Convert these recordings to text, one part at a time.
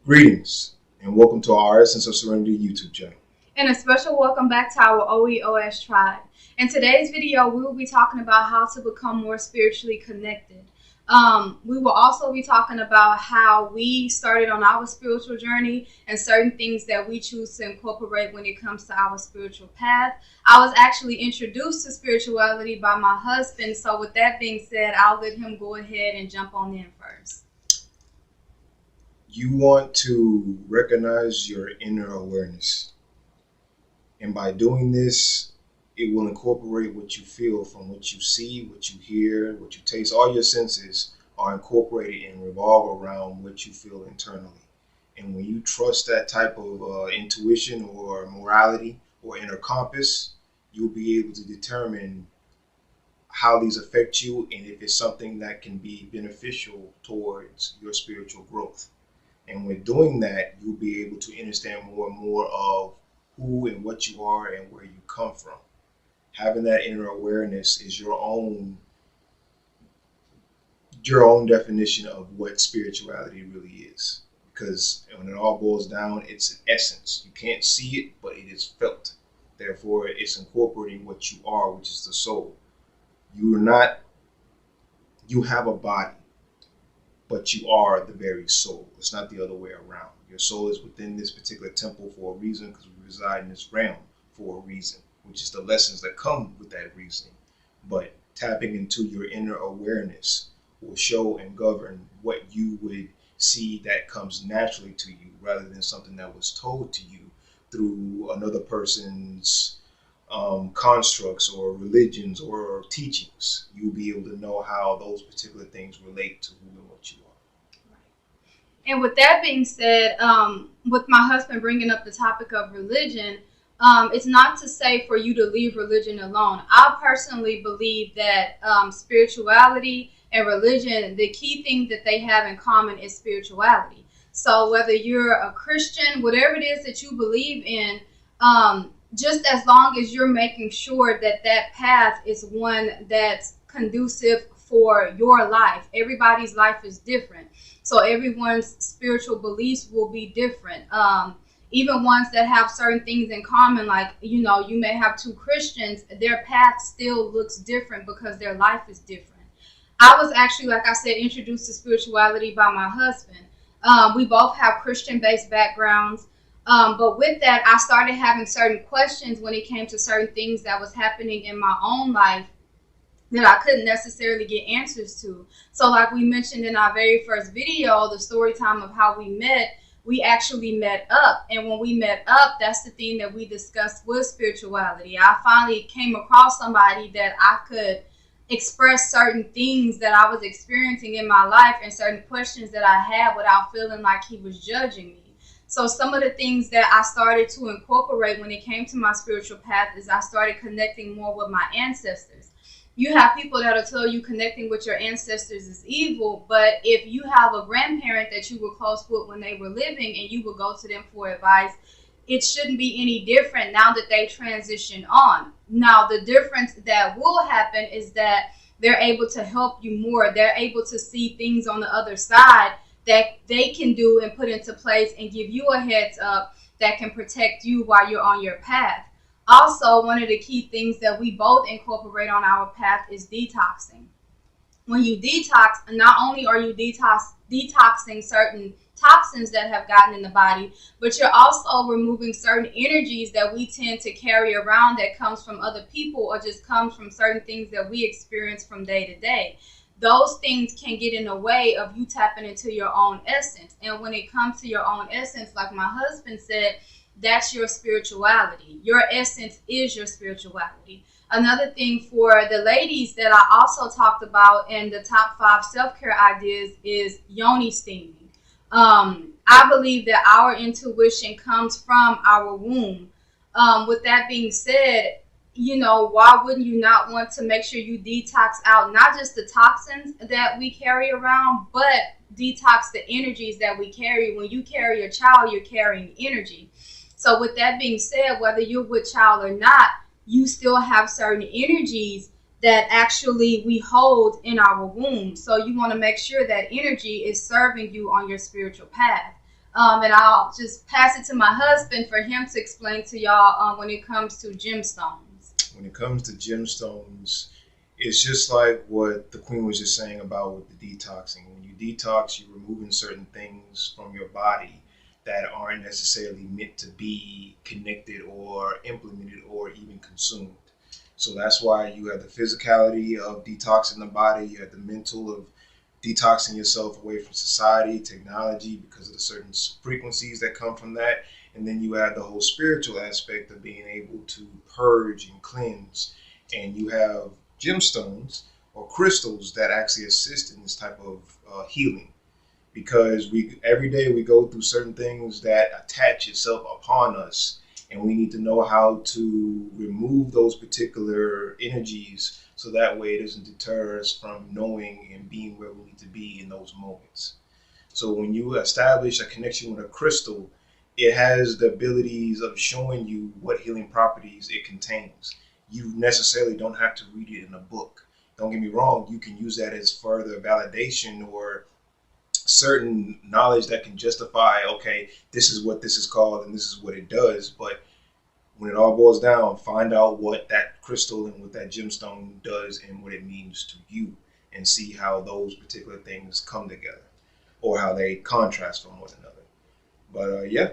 Greetings and welcome to our Essence of Serenity YouTube channel. And a special welcome back to our OEOS Tribe. In today's video, we will be talking about how to become more spiritually connected. We will also be talking about how we started on our spiritual journey and certain things that we choose to incorporate when it comes to our spiritual path. I was actually introduced to spirituality by my husband, so with that being said, I'll let him go ahead and jump on in first. You want to recognize your inner awareness. And by doing this, it will incorporate what you feel from what you see, what you hear, what you taste. All your senses are incorporated and revolve around what you feel internally. And when you trust that type of intuition or morality or inner compass, you'll be able to determine how these affect you and if it's something that can be beneficial towards your spiritual growth. And with doing that, you'll be able to understand more and more of who and what you are and where you come from. Having that inner awareness is your own definition of what spirituality really is. Because when it all boils down, it's an essence. You can't see it, but it is felt. Therefore, it's incorporating what you are, which is the soul. You have a body, but you are the very soul. It's not the other way around. Your soul is within this particular temple for a reason, because we reside in this realm for a reason, which is the lessons that come with that reasoning. But tapping into your inner awareness will show and govern what you would see that comes naturally to you, rather than something that was told to you through another person's constructs or religions or teachings. You'll be able to know how those particular things relate to who and what you are. And with that being said, with my husband bringing up the topic of religion, it's not to say for you to leave religion alone. I personally believe that spirituality and religion, the key thing that they have in common is spirituality. So whether you're a Christian, whatever it is that you believe in, just as long as you're making sure that that path is one that's conducive for your life. Everybody's life is different. So everyone's spiritual beliefs will be different. Even ones that have certain things in common, like, you may have two Christians, their path still looks different because their life is different. I was actually, like I said, introduced to spirituality by my husband. We both have Christian-based backgrounds. But with that, I started having certain questions when it came to certain things that was happening in my own life that I couldn't necessarily get answers to. So like we mentioned in our very first video, the story time of how we met, we actually met up. And when we met up, that's the thing that we discussed with spirituality. I finally came across somebody that I could express certain things that I was experiencing in my life and certain questions that I had without feeling like he was judging me. So some of the things that I started to incorporate when it came to my spiritual path is I started connecting more with my ancestors. You have people that'll tell you connecting with your ancestors is evil, but if you have a grandparent that you were close with when they were living and you would go to them for advice, it shouldn't be any different now that they transition on. Now, the difference that will happen is that they're able to help you more. They're able to see things on the other side that they can do and put into place and give you a heads up that can protect you while you're on your path. Also, one of the key things that we both incorporate on our path is detoxing. When you detox, not only are you detoxing certain toxins that have gotten in the body, but you're also removing certain energies that we tend to carry around that comes from other people or just comes from certain things that we experience from day to day. Those things can get in the way of you tapping into your own essence. And when it comes to your own essence, like my husband said, that's your spirituality. Your essence is your spirituality. Another thing for the ladies that I also talked about in the top 5 self-care ideas is Yoni steaming. I believe that our intuition comes from our womb. With that being said, why wouldn't you not want to make sure you detox out not just the toxins that we carry around, but detox the energies that we carry? When you carry a child, you're carrying energy. So with that being said, whether you're with child or not, you still have certain energies that actually we hold in our womb. So you want to make sure that energy is serving you on your spiritual path. And I'll just pass it to my husband for him to explain to y'all when it comes to gemstones. When it comes to gemstones, it's just like what the Queen was just saying about with the detoxing. When you detox, you're removing certain things from your body that aren't necessarily meant to be connected or implemented or even consumed. So that's why you have the physicality of detoxing the body, you have the mental of detoxing yourself away from society, technology, because of the certain frequencies that come from that. And then you have the whole spiritual aspect of being able to purge and cleanse. And you have gemstones or crystals that actually assist in this type of healing, because we every day we go through certain things that attach itself upon us, and we need to know how to remove those particular energies so that way it doesn't deter us from knowing and being where we need to be in those moments. So when you establish a connection with a crystal, it has the abilities of showing you what healing properties it contains. You necessarily don't have to read it in a book. Don't get me wrong, you can use that as further validation or certain knowledge that can justify, okay, this is what this is called and this is what it does. But when it all boils down, find out what that crystal and what that gemstone does and what it means to you, and see how those particular things come together or how they contrast from one another. But yeah.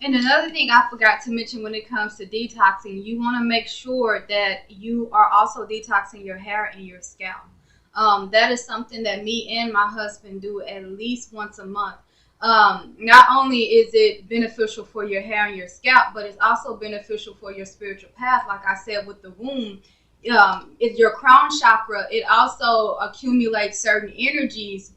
And another thing I forgot to mention when it comes to detoxing, you want to make sure that you are also detoxing your hair and your scalp. That is something that me and my husband do at least once a month. Not only is it beneficial for your hair and your scalp, but it's also beneficial for your spiritual path. Like I said, with the womb, it's your crown chakra. It also accumulates certain energies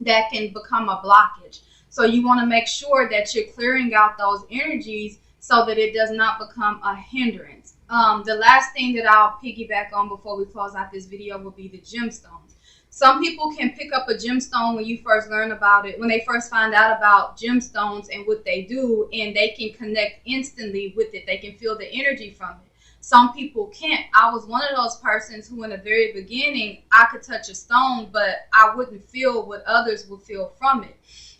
that can become a blockage. So you want to make sure that you're clearing out those energies so that it does not become a hindrance. The last thing that I'll piggyback on before we close out this video will be the gemstones. Some people can pick up a gemstone when you first learn about it, when they first find out about gemstones and what they do, and they can connect instantly with it. They can feel the energy from it. Some people can't. I was one of those persons who in the very beginning, I could touch a stone, but I wouldn't feel what others would feel from it.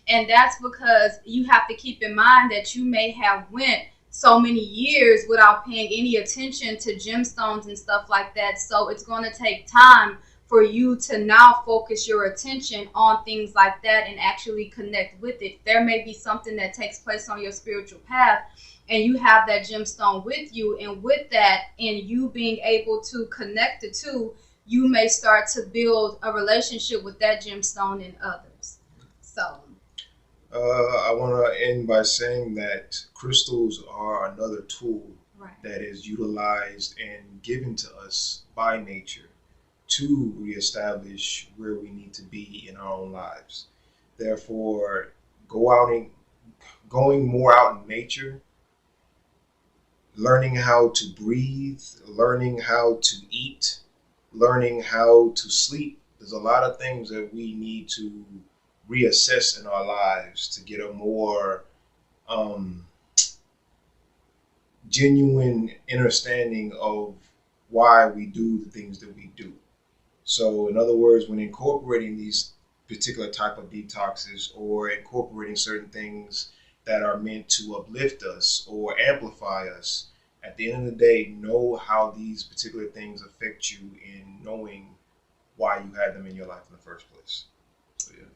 And that's because you have to keep in mind that you may have went so many years without paying any attention to gemstones and stuff like that. So it's going to take time for you to now focus your attention on things like that and actually connect with it. There may be something that takes place on your spiritual path and you have that gemstone with you, and with that and you being able to connect the two, you may start to build a relationship with that gemstone and others. So I want to end by saying that crystals are another tool that is utilized and given to us by nature to reestablish where we need to be in our own lives. Therefore, going more out in nature, learning how to breathe, learning how to eat, learning how to sleep. There's a lot of things that we need to reassess in our lives to get a more genuine understanding of why we do the things that we do. So in other words, when incorporating these particular type of detoxes or incorporating certain things that are meant to uplift us or amplify us, at the end of the day, know how these particular things affect you in knowing why you had them in your life in the first place. So, yeah.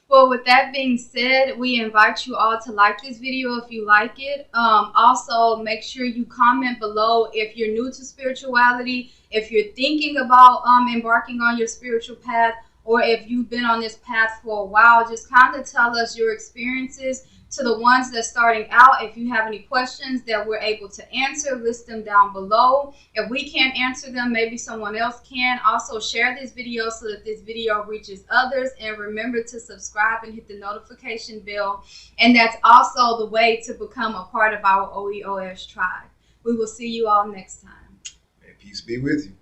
Well, with that being said, we invite you all to like this video if you like it. Also, make sure you comment below if you're new to spirituality, if you're thinking about embarking on your spiritual path, or if you've been on this path for a while. Just kind of tell us your experiences. To the ones that's starting out, if you have any questions that we're able to answer, list them down below. If we can't answer them, maybe someone else can. Also, share this video so that this video reaches others. And remember to subscribe and hit the notification bell. And that's also the way to become a part of our OEOS Tribe. We will see you all next time. May peace be with you.